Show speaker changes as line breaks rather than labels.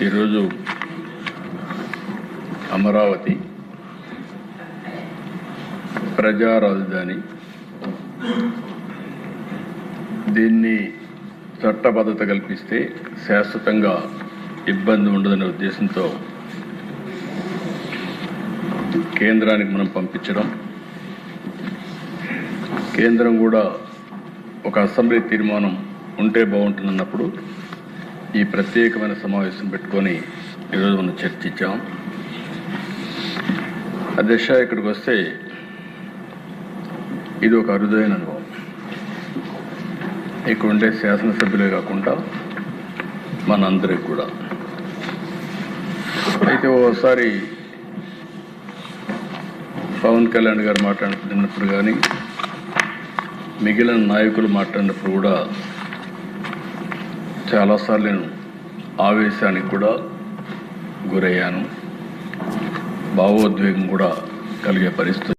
ఈరోజు అమరావతి ప్రజా రాజధాని, దీన్ని చట్టబద్ధత కల్పిస్తే శాశ్వతంగా ఇబ్బంది ఉండదనే ఉద్దేశంతో కేంద్రానికి మనం పంపించడం, కేంద్రం కూడా ఒక అసెంబ్లీ తీర్మానం ఉంటే బాగుంటుందన్నప్పుడు ఈ ప్రత్యేకమైన సమావేశం పెట్టుకొని ఈరోజు మనం చర్చించాం. అధ్యక్ష, ఇక్కడికి వస్తే ఇది ఒక అరుదైన అనుభవం. ఇక్కడ ఉండే శాసనసభ్యులే కాకుండా మనందరికి కూడా. అయితే ఓసారి పవన్ కళ్యాణ్ గారు మాట్లాడుతున్నప్పుడు కానీ మిగిలిన నాయకులు మాట్లాడినప్పుడు కూడా చాలాసార్లు నేను ఆవేశానికి కూడా గురయ్యాను, భావోద్వేగం కూడా కలిగే పరిస్థితి.